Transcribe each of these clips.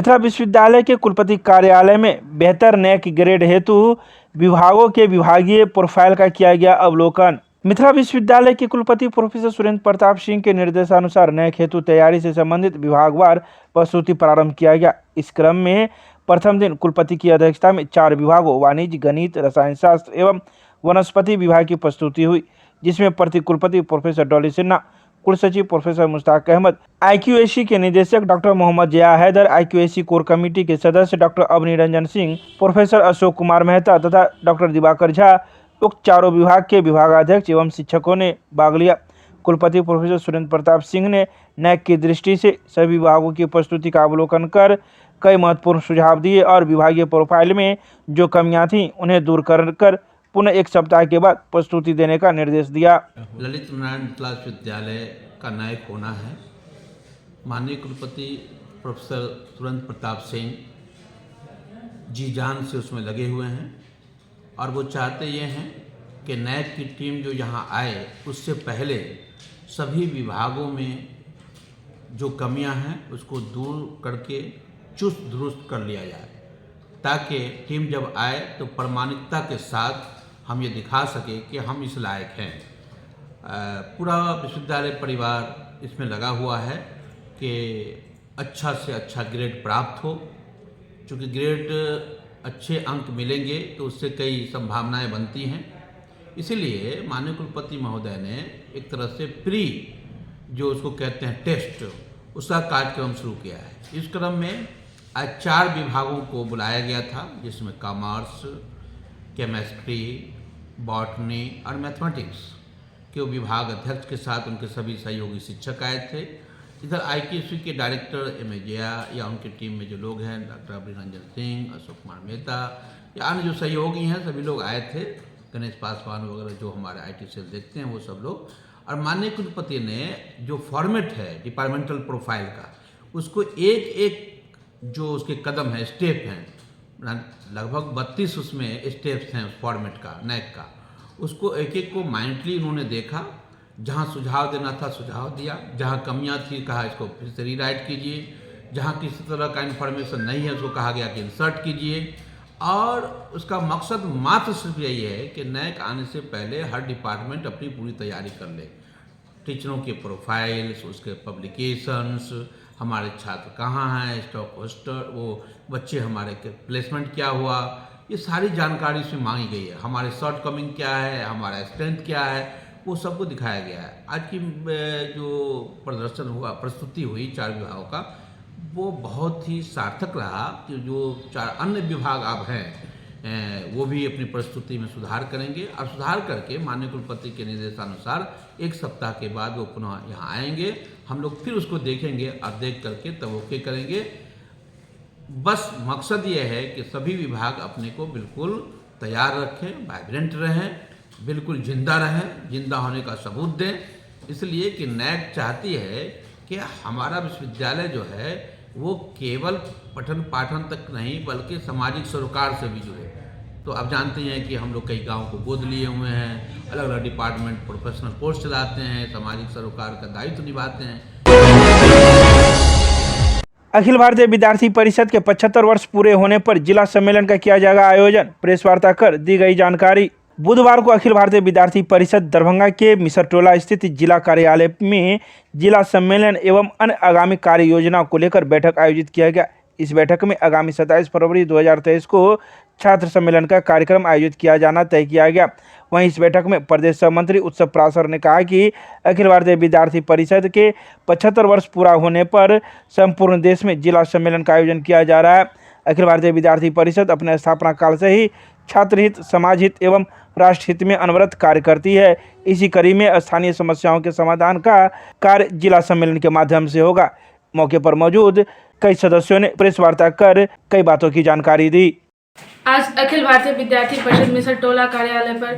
मिथिला विश्वविद्यालय के कुलपति कार्यालय में बेहतर नैक ग्रेड हेतु विभागों के विभागीय प्रोफाइल का किया गया अवलोकन। मिथिला विश्वविद्यालय के कुलपति प्रोफेसर सुरेंद्र प्रताप सिंह के निर्देशानुसार नैक हेतु तैयारी से संबंधित विभागवार प्रस्तुति प्रारंभ किया गया। इस क्रम में प्रथम दिन कुलपति की अध्यक्षता में 4 विभागों वाणिज्य, गणित, रसायन शास्त्र एवं वनस्पति विभाग की प्रस्तुति हुई, जिसमें प्रति कुलपति प्रोफेसर डॉली सिन्हा, कुलसचिव प्रोफेसर मुश्ताक अहमद, IQAC के निदेशक डॉक्टर मोहम्मद जिया हैदर, IQAC कोर कमेटी के सदस्य डॉक्टर अवनी रंजन सिंह, प्रोफेसर अशोक कुमार मेहता तथा डॉक्टर दिवाकर झा, उक्त चारों विभाग के विभागाध्यक्ष एवं शिक्षकों ने भाग लिया। कुलपति प्रोफेसर सुरेंद्र प्रताप सिंह ने नैक की दृष्टि से सभी विभागों की प्रस्तुति का अवलोकन कर कई महत्वपूर्ण सुझाव दिए और विभागीय प्रोफाइल में जो कमियां थीं उन्हें दूर कर पुनः 1 सप्ताह के बाद प्रस्तुति देने का निर्देश दिया। ललित नारायण मिथिला विश्वविद्यालय का नैक होना है। माननीय कुलपति प्रोफेसर सुरेंद्र प्रताप सिंह जी जान से उसमें लगे हुए हैं और वो चाहते ये हैं कि नैक की टीम जो यहाँ आए उससे पहले सभी विभागों में जो कमियां हैं उसको दूर करके चुस्त दुरुस्त कर लिया जाए, ताकि टीम जब आए तो प्रामाणिकता के साथ हम ये दिखा सके कि हम इस लायक हैं। पूरा विश्वविद्यालय परिवार इसमें लगा हुआ है कि अच्छा से अच्छा ग्रेड प्राप्त हो। चूँकि ग्रेड अच्छे अंक मिलेंगे तो उससे कई संभावनाएं बनती हैं। इसीलिए माननीय कुलपति महोदय ने एक तरह से प्री जो उसको कहते हैं टेस्ट, उसका कार्यक्रम शुरू किया है। इस क्रम में आज 4 विभागों को बुलाया गया था, जिसमें कॉमर्स, केमिस्ट्री, बॉटनी और मैथमेटिक्स के विभाग अध्यक्ष के साथ उनके सभी सहयोगी शिक्षक आए थे। इधर IQAC के डायरेक्टर MA जिया या उनकी टीम में जो लोग हैं डॉक्टर अवनी रंजन सिंह, अशोक कुमार मेहता या अन्य जो सहयोगी हैं सभी लोग आए थे। गणेश पासवान वगैरह जो हमारे IT सेल देखते हैं वो सब लोग। और माननीय कुलपति ने जो फॉर्मेट है डिपार्टमेंटल प्रोफाइल का, उसको एक जो उसके कदम है, स्टेप हैं, लगभग 32 उसमें स्टेप्स हैं उस फॉर्मेट का, नैक का, उसको एक को माइंडली उन्होंने देखा। जहाँ सुझाव देना था सुझाव दिया, जहाँ कमियां थी कहा इसको फिर से रीराइट कीजिए, जहाँ किसी तरह का इन्फॉर्मेशन नहीं है उसको कहा गया कि इंसर्ट कीजिए। और उसका मकसद मात्र सिर्फ यही है कि नैक आने से पहले हर डिपार्टमेंट अपनी पूरी तैयारी कर ले। टीचरों के प्रोफाइल्स, उसके पब्लिकेशंस, हमारे छात्र कहाँ हैं, स्टॉक होस्टर, वो बच्चे हमारे के प्लेसमेंट क्या हुआ, ये सारी जानकारी इसमें मांगी गई है। हमारे शॉर्ट कमिंग क्या है, हमारा स्ट्रेंथ क्या है, वो सबको दिखाया गया है। आज की जो प्रदर्शन हुआ, प्रस्तुति हुई 4 विभागों का, वो बहुत ही सार्थक रहा कि जो 4 अन्य विभाग अब हैं वो भी अपनी प्रस्तुति में सुधार करेंगे और सुधार करके माननीय कुलपति के निर्देशानुसार 1 सप्ताह के बाद वो पुनः यहाँ आएंगे। हम लोग फिर उसको देखेंगे और देख करके तब ओके करेंगे। बस मकसद ये है कि सभी विभाग अपने को बिल्कुल तैयार रखें, वाइब्रेंट रहें, बिल्कुल जिंदा रहें, जिंदा होने का सबूत दें। इसलिए कि नैक चाहती है कि हमारा विश्वविद्यालय जो है वो केवल पठन पाठन तक नहीं बल्कि सामाजिक सरोकार से भी जुड़े। तो आप जानते हैं कि हम लोग कई गाँव को गोद लिए हुए हैं, अलग अलग डिपार्टमेंट प्रोफेशनल कोर्स चलाते हैं, सामाजिक सरोकार का दायित्व निभाते हैं। अखिल भारतीय विद्यार्थी परिषद के 75 वर्ष पूरे होने पर जिला सम्मेलन का किया जाएगा आयोजन। प्रेस वार्ता कर दी गई जानकारी। बुधवार को अखिल भारतीय विद्यार्थी परिषद दरभंगा के मिसरटोला स्थित जिला कार्यालय में जिला सम्मेलन एवं अन्य आगामी कार्य योजना को लेकर बैठक आयोजित किया गया। इस बैठक में आगामी 27 फरवरी 2023 को छात्र सम्मेलन का कार्यक्रम आयोजित किया जाना तय किया गया। वहीं इस बैठक में प्रदेश सह मंत्री उत्सव प्रासर ने कहा कि अखिल भारतीय विद्यार्थी परिषद के 75 वर्ष पूरा होने पर संपूर्ण देश में जिला सम्मेलन का आयोजन किया जा रहा है। अखिल भारतीय विद्यार्थी परिषद अपने स्थापना काल से ही छात्र हित, समाज हित एवं राष्ट्र हित में अनवरत कार्य करती है। इसी कड़ी में स्थानीय समस्याओं के समाधान का कार्य जिला सम्मेलन के माध्यम से होगा। मौके पर मौजूद कई सदस्यों ने प्रेस वार्ता कर कई बातों की जानकारी दी। आज अखिल भारतीय विद्यार्थी परिषद मिसरटोला कार्यालय पर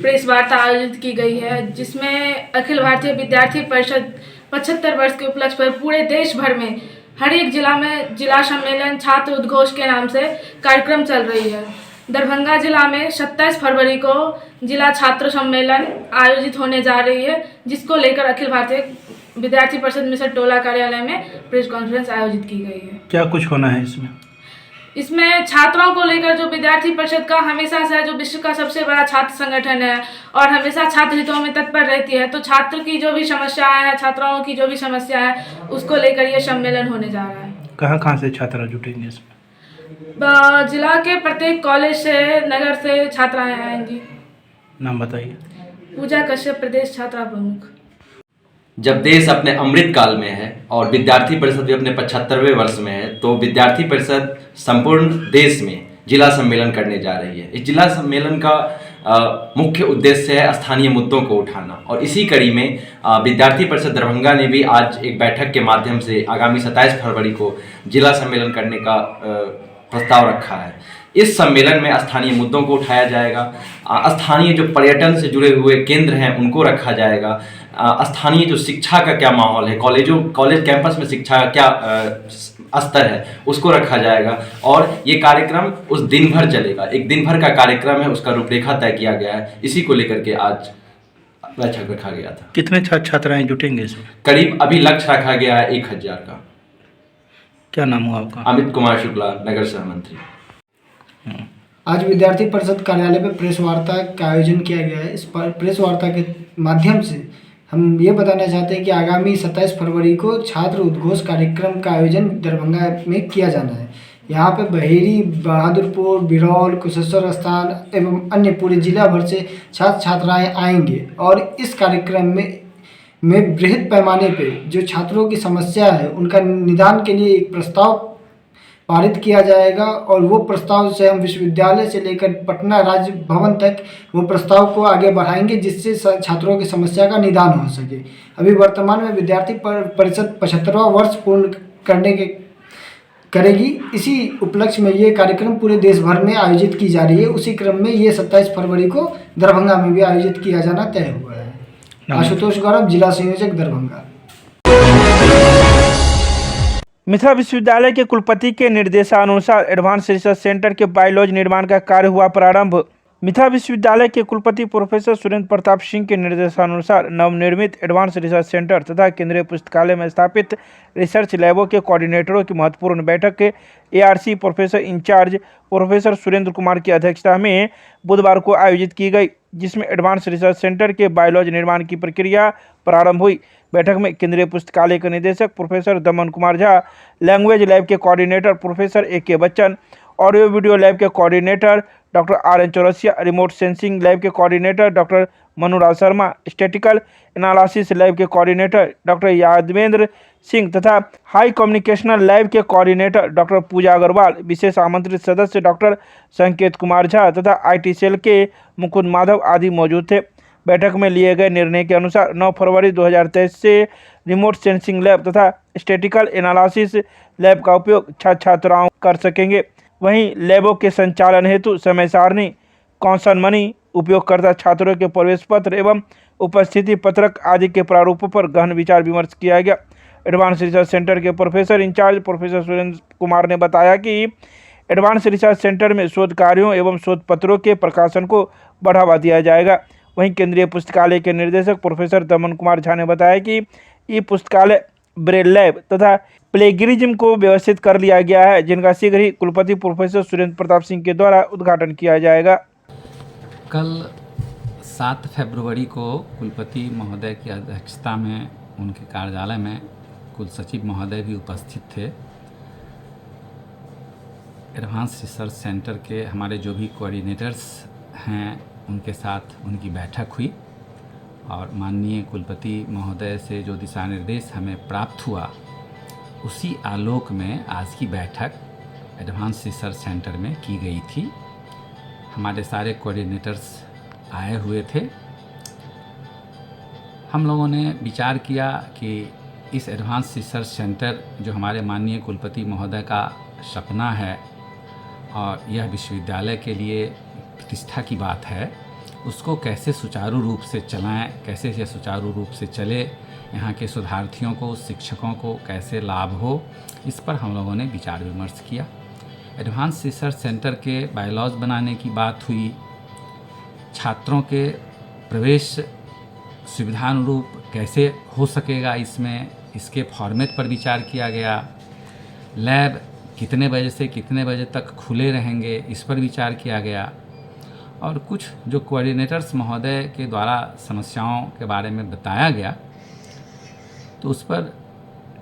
प्रेस वार्ता आयोजित की गई है, जिसमें अखिल भारतीय विद्यार्थी परिषद 75 वर्ष के उपलक्ष्य पर पूरे देश भर में हर एक जिला में जिला सम्मेलन छात्र उद्घोष के नाम से कार्यक्रम चल रही है। दरभंगा जिला में 27 फरवरी को जिला छात्र सम्मेलन आयोजित होने जा रही है, जिसको लेकर अखिल भारतीय विद्यार्थी परिषद मिसल टोला कार्यालय में प्रेस कॉन्फ्रेंस आयोजित की गई है। क्या कुछ होना है इसमें? इसमें छात्रों को लेकर जो विद्यार्थी परिषद का हमेशा से जो विश्व का सबसे बड़ा छात्र संगठन है और हमेशा छात्र हितों में तत्पर रहती है, तो छात्र की जो भी समस्याएं हैं, छात्राओं की जो भी समस्या है, उसको लेकर ये सम्मेलन होने जा रहा है। कहाँ कहाँ से छात्र जुटेंगे इसमें? जिला के प्रत्येक कॉलेज से, नगर से छात्राएं आएंगी। नाम बताइए। पूजा कश्यप, प्रदेश छात्रा प्रमुख। जब देश अपने अमृत काल में है और विद्यार्थी परिषद भी अपने 75वें वर्ष में है, तो विद्यार्थी परिषद संपूर्ण देश में जिला सम्मेलन करने जा रही है। इस जिला सम्मेलन का मुख्य उद्देश्य है स्थानीय मुद्दों को उठाना, और इसी कड़ी में विद्यार्थी परिषद दरभंगा ने भी आज एक बैठक के माध्यम से आगामी 27 फरवरी को जिला सम्मेलन करने का प्रस्ताव रखा है। इस सम्मेलन में स्थानीय मुद्दों को उठाया जाएगा, स्थानीय जो पर्यटन से जुड़े हुए केंद्र हैं उनको रखा जाएगा, स्थानीय जो शिक्षा का क्या माहौल है, कॉलेज कैंपस में शिक्षा का क्या स्तर है उसको रखा जाएगा, और ये कार्यक्रम उस दिन भर चलेगा। एक दिन भर का कार्यक्रम है, उसका रूपरेखा तय किया गया है। इसी को लेकर के आज बैठक रखा गया था। कितने छात्राएं जुटेंगे इसमें? करीब अभी लक्ष्य रखा गया है 1000 का। क्या नाम हुआ आपका? अमित कुमार शुक्ला, नगर सह मंत्री। आज विद्यार्थी परिषद कार्यालय में प्रेस वार्ता का आयोजन किया गया है। इस प्रेस वार्ता के माध्यम से हम ये बताना चाहते हैं कि आगामी 27 फरवरी को छात्र उद्घोष कार्यक्रम का आयोजन दरभंगा में किया जाना है। यहाँ पे बहेरी, बहादुरपुर, बिरौल, कुशेश्वर स्थान एवं अन्य पूरे जिला भर से छात्र छात्राएँ आएंगे, और इस कार्यक्रम में बृहद पैमाने पे जो छात्रों की समस्या है उनका निदान के लिए एक प्रस्ताव पारित किया जाएगा, और वो प्रस्ताव से हम विश्वविद्यालय से लेकर पटना राज्य भवन तक वो प्रस्ताव को आगे बढ़ाएंगे, जिससे छात्रों की समस्या का निदान हो सके। अभी वर्तमान में विद्यार्थी परिषद 75वां वर्ष पूर्ण करेगी। इसी उपलक्ष्य में ये कार्यक्रम पूरे देश भर में आयोजित की जा रही है। उसी क्रम में ये 27 फरवरी को दरभंगा में भी आयोजित किया जाना तय हुआ है। आशुतोष गौरव, जिला संयोजक, दरभंगा। मिथिला विश्वविद्यालय के कुलपति के निर्देशानुसार एडवांस रिसर्च सेंटर के बायलॉज निर्माण का कार्य हुआ प्रारंभ। मिथिला विश्वविद्यालय के कुलपति प्रोफेसर सुरेंद्र प्रताप सिंह के निर्देशानुसार नवनिर्मित एडवांस रिसर्च सेंटर तथा केंद्रीय पुस्तकालय में स्थापित रिसर्च लैबों के कोऑर्डिनेटरों की महत्वपूर्ण बैठक के ARC professor in charge professor Surendra Kumar की अध्यक्षता में बुधवार को आयोजित की गई, जिसमें एडवांस रिसर्च सेंटर के बायलॉज निर्माण की प्रक्रिया प्रारंभ हुई। बैठक में केंद्रीय पुस्तकालय के निदेशक professor Daman Kumar Jha, language lab के coordinator professor AK Bachchan, audio video lab के coordinator doctor RN Chaurasia, remote sensing lab के coordinator doctor Manuraj Sharma, statistical analysis lab के कोऑर्डिनेटर डॉक्टर यादवेंद्र सिंह तथा हाई कम्युनिकेशनल लैब के कोऑर्डिनेटर डॉक्टर पूजा अग्रवाल, विशेष आमंत्रित सदस्य डॉक्टर संकेत कुमार झा तथा IT सेल के मुकुंद माधव आदि मौजूद थे। बैठक में लिए गए निर्णय के अनुसार 9 फरवरी 2023 से रिमोट सेंसिंग लैब तथा स्टैटिकल एनालिसिस लैब का उपयोग छात्र छात्राओं कर सकेंगे। वहीं लैबों के संचालन हेतु समय सारणी, कौंसन मनी, उपयोगकर्ता छात्रों के प्रवेश पत्र एवं उपस्थिति पत्रक आदि के प्रारूपों पर गहन विचार विमर्श किया गया। एडवांस रिसर्च सेंटर के professor in charge professor Surendra Kumar ने बताया कि एडवांस रिसर्च सेंटर में शोध कार्यों एवं शोध पत्रों के प्रकाशन को बढ़ावा दिया जाएगा। वहीं केंद्रीय पुस्तकालय के निर्देशक प्रोफेसर दमन कुमार झा ने बताया कि ई पुस्तकालय, ब्रेल लैब तथा प्लेगिरिज्म को व्यवस्थित कर लिया गया है, जिनका शीघ्र ही कुलपति प्रोफेसर सुरेंद्र प्रताप सिंह के द्वारा उद्घाटन किया जाएगा। कल 7 फरवरी को कुलपति महोदय की अध्यक्षता में उनके कार्यालय में कुल सचिव महोदय भी उपस्थित थे। एडवांस रिसर्च सेंटर के हमारे जो भी कोऑर्डिनेटर्स हैं उनके साथ उनकी बैठक हुई, और माननीय कुलपति महोदय से जो दिशा निर्देश हमें प्राप्त हुआ उसी आलोक में आज की बैठक एडवांस रिसर्च सेंटर में की गई थी। हमारे सारे कोऑर्डिनेटर्स आए हुए थे। हम लोगों ने विचार किया कि इस एडवांस रिसर्च सेंटर जो हमारे माननीय कुलपति महोदय का सपना है और यह विश्वविद्यालय के लिए प्रतिष्ठा की बात है, उसको कैसे सुचारू रूप से चलाएं, कैसे ये सुचारू रूप से चले, यहाँ के शोधार्थियों को, शिक्षकों को कैसे लाभ हो, इस पर हम लोगों ने विचार विमर्श किया। एडवांस रिसर्च सेंटर के बायलॉज बनाने की बात हुई, छात्रों के प्रवेश सुविधानुरूप कैसे हो सकेगा, इसमें इसके फॉर्मेट पर विचार किया गया। लैब कितने बजे से कितने बजे तक खुले रहेंगे, इस पर विचार किया गया। और कुछ जो कोऑर्डिनेटर्स महोदय के द्वारा समस्याओं के बारे में बताया गया, तो उस पर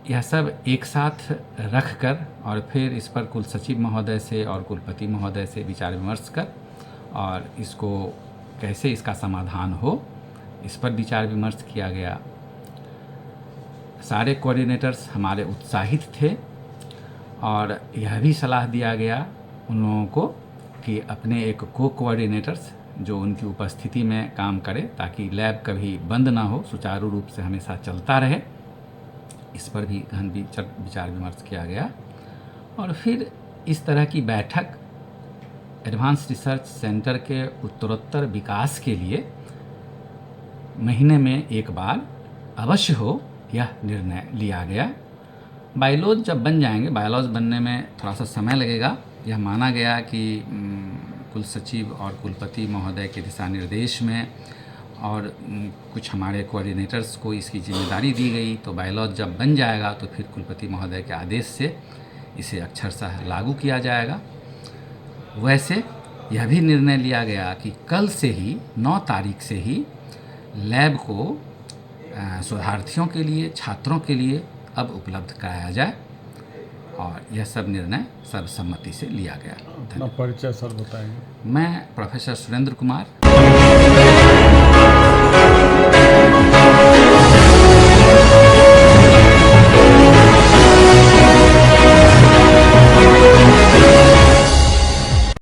यह सब एक साथ रख कर और फिर इस पर कुल सचिव महोदय से और कुलपति महोदय से विचार विमर्श कर और इसको कैसे इसका समाधान हो, इस पर विचार विमर्श किया गया। सारे कोऑर्डिनेटर्स हमारे उत्साहित थे और यह भी सलाह दिया गया उन लोगों को कि अपने एक कोऑर्डिनेटर्स जो उनकी उपस्थिति में काम करे, ताकि लैब कभी बंद ना हो, सुचारू रूप से हमेशा चलता रहे। इस पर भी गहन विचार विमर्श किया गया। और फिर इस तरह की बैठक एडवांस रिसर्च सेंटर के उत्तरोत्तर विकास के लिए महीने में एक बार अवश्य हो, यह निर्णय लिया गया। बायलॉज जब बन जाएंगे, बायलॉज बनने में थोड़ा सा समय लगेगा, यह माना गया कि कुल सचिव और कुलपति महोदय के दिशा निर्देश में और कुछ हमारे कोऑर्डिनेटर्स को इसकी जिम्मेदारी दी गई। तो बायलॉज जब बन जाएगा तो फिर कुलपति महोदय के आदेश से इसे अक्षरशः लागू किया जाएगा। वैसे यह भी निर्णय लिया गया कि कल से ही 9 तारीख से ही लैब को शोधार्थियों के लिए, छात्रों के लिए अब उपलब्ध कराया जाए। और यह सब निर्णय सर्वसम्मति से लिया गया। अपना परिचय सर बताएंगे। मैं प्रोफेसर सुरेंद्र कुमार